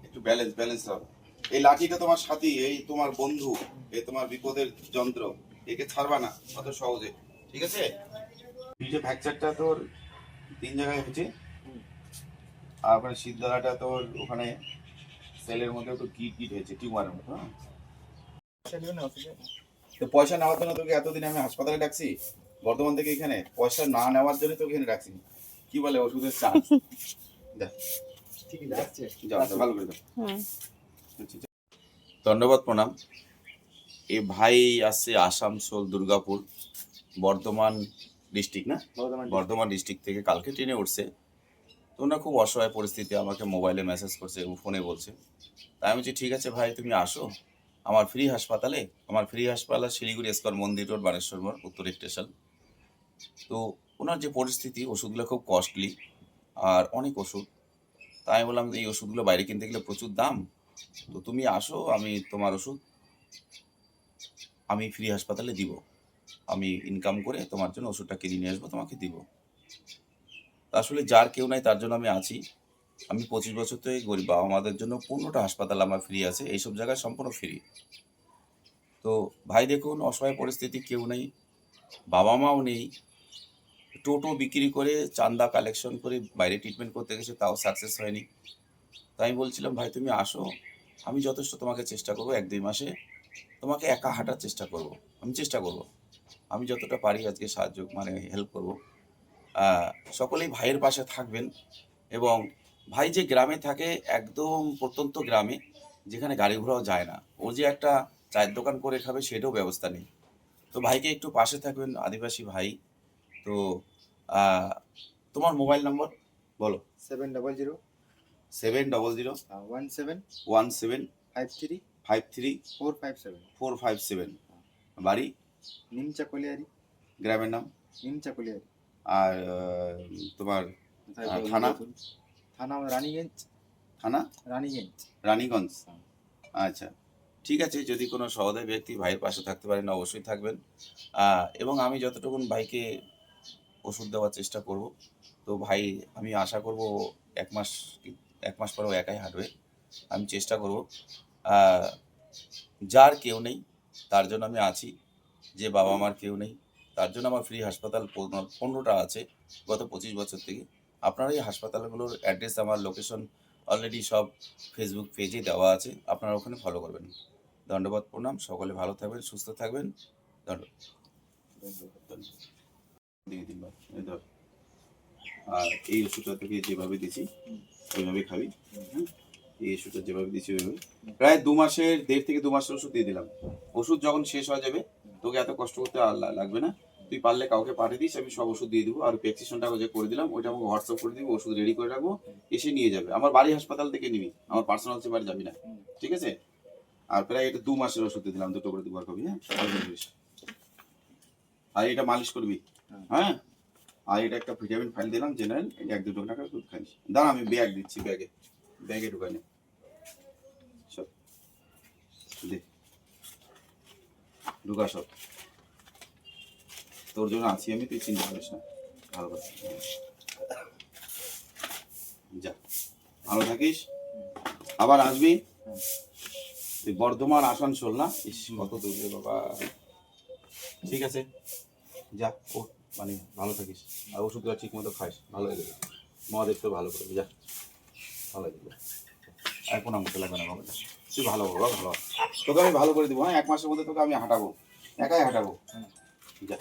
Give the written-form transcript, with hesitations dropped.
একটু ব্যালেন্স হবে। এই লাঠিটা তোমার সাথী, এই তোমার বন্ধু, এই তোমার বিপদের যন্ত্র, একে ছাড়বা না অত সহজে, ঠিক আছে? এই যে ফ্র্যাকচারটা তোর 3 জায়গায় হয়েছে, আর ওখানে শীতদালাটা তোর ওখানে সেলের মধ্যে একটু গিট হয়েছে টিউমারের মতো। হ্যাঁ, তো পয়সা নেওয়ার জন্য তোকে এতদিন আমি হাসপাতালে ডাকছি, বর্ধমান থেকে এখানে পয়সা না নেওয়ার জন্য তোকে এখানে ডাকছি। কি বলে ওষুধের চার্জ? ভালো করে দাও। ধন্যবাদ, প্রণাম। এ ভাই আসছে আসানসোল, দুর্গাপুর, বর্ধমান ডিস্ট্রিক্ট না, বর্ধমান ডিস্ট্রিক্ট থেকে কালকে ট্রেনে উঠছে। তো ওনার খুব অসহায় পরিস্থিতি, আমাকে মোবাইলে মেসেজ করছে এবং ফোনে বলছে। তাই আমি বলছি ঠিক আছে ভাই, তুমি আসো আমার ফ্রি হাসপাতালে। আমার ফ্রি হাসপাতাল শিলিগুড়ি এসকর মন্দির রোড, বানেশ্বর মোড়, উত্তর স্টেশন। তো ওনার যে পরিস্থিতি, ওষুধগুলো খুব কস্টলি আর অনেক ওষুধ। তাই আমি বললাম এই ওষুধগুলো বাইরে কিনতে গেলে প্রচুর দাম, তো তুমি আসো, আমি তোমার ওষুধ আমি ফ্রি হাসপাতালে দিব, আমি ইনকাম করে তোমার জন্য ওষুধটা কিনে নিয়ে আসবো, তোমাকে দিব। আসলে যার কেউ নাই তার জন্য আমি আছি। আমি 25 বছর থেকে গরিব বাবা মাদের জন্য 15টা হাসপাতাল আমার ফ্রি আছে, এইসব জায়গায় সম্পূর্ণ ফ্রি। তো ভাই দেখুন, অসহায় পরিস্থিতি, কেউ নেই, বাবা মাও নেই, টোটো বিক্রি করে চাঁদা কালেকশন করে বাইরে ট্রিটমেন্ট করতে গেছে, তাও সাকসেস হয়নি। তাই আমি বলছিলাম ভাই তুমি আসো, আমি যথেষ্ট তোমাকে চেষ্টা করবো, 1-2 মাসে তোমাকে একা হাঁটার চেষ্টা করব, আমি চেষ্টা করব, আমি যতটা পারি আজকে সাহায্য মানে হেল্প করব। সকলেই ভাইয়ের পাশে থাকবেন। এবং ভাই যে গ্রামে থাকে, একদম প্রত্যন্ত গ্রামে, যেখানে গাড়ি ঘোড়াও যায় না, ও যে একটা চায়ের দোকান করে খাবে সেটাও ব্যবস্থা নেই। তো ভাইকে একটু পাশে থাকবেন, আদিবাসী ভাই। তো তোমার মোবাইল নম্বর বলো। 700 700 17 17 53 53 457 457। বাড়ি নিমচা কলিয়ারি, গ্রামের নাম নিমচা কলিয়ারি। আর তোমার থানা থানা রানীগঞ্জ, থানা রানীগঞ্জ। রানীগঞ্জ। আচ্ছা, ঠিক আছে। যদি কোনো সহৃদয় ব্যক্তি ভাইয়ের পাশে থাকতে পারেন অবশ্যই থাকবেন। এবং আমি যতটুকুন ভাইকে ওষুধ দেওয়ার চেষ্টা করব। তো ভাই আমি আশা করব 1 মাস পরেও একাই হাঁটবে, আমি চেষ্টা করব। যার কেউ নেই তার জন্য আমি আছি, যে বাবা মার কেউ নেই তার জন্য আমার ফ্রি হাসপাতাল 15টা আছে গত 25 বছর থেকে। আপনারা এই হাসপাতালগুলোর অ্যাড্রেস, আমার লোকেশন অলরেডি সব ফেসবুক পেজে দেওয়া আছে, আপনারা ওখানে ফলো করবেন। ধন্যবাদ, প্রণাম। সকলে ভালো থাকবেন, সুস্থ থাকবেন। ধন্যবাদ। আর এই ওষুধটা তোকে যেভাবে দিচ্ছি ওইভাবে খাবি। হ্যাঁ, এই ওষুধটা যেভাবে দিচ্ছি ওইভাবে প্রায় 1.5 থেকে 2 মাসের ওষুধ দিয়ে দিলাম। ওষুধ যখন শেষ হয়ে যাবে তোকে এত কষ্ট করতে আর লাগবে না। তুই পারলে কাউকে পাঠিয়ে দিস, আমি সব ওষুধ দিয়ে দেবো। আর প্রেসক্রিপশনটা যে করে দিলাম ওইটা আমাকে হোয়াটসঅ্যাপ করে দিবি, ওষুধ রেডি করে রাখবো, এসে নিয়ে যাবে। আমার বাড়ি হাসপাতাল থেকে নিবি, আমার পার্সোনাল চেম্বারে যাবি না, ঠিক আছে? আর প্রায় এটা 2 মাসের ওষুধ দিয়ে দিলাম, 2টো করে দুবার খাবি। হ্যাঁ, আর এটা মালিশ করবি। হ্যাঁ, আর এটা একটা ভিটামিন ফাইল দিলাম জেনারেল, এটা 1-2 টাকা দুধ খাইস। দাঁড়া আমি ব্যাগ দিচ্ছি, ব্যাগে ঢুকাই নে সব, দে ঢুকা সব। তোর জন্য আছি আমি, তুই চিন্তা করিস না। ভালো করে যা, ভালো থাকিস, আবার আসবি। তুই বর্ধমান আসানসোল না? ইস কত দূর রে বাবা। ঠিক আছে, যা ও, মানে ভালো থাকিস, আর ওষুধগুলো ঠিক মতো খাইস, ভালো হয়ে যাবে। মহাদেবকে ভালো করবি, যা ভালো হয়ে যাবে। আর কোনো মতো লাগবে না বাবা, তুই ভালো বাবা, ভালো। তোকে আমি ভালো করে দেবো। হ্যাঁ, 1 মাসের মধ্যে তোকে আমি হাঁটাবো, একাই হাঁটাবো। যা।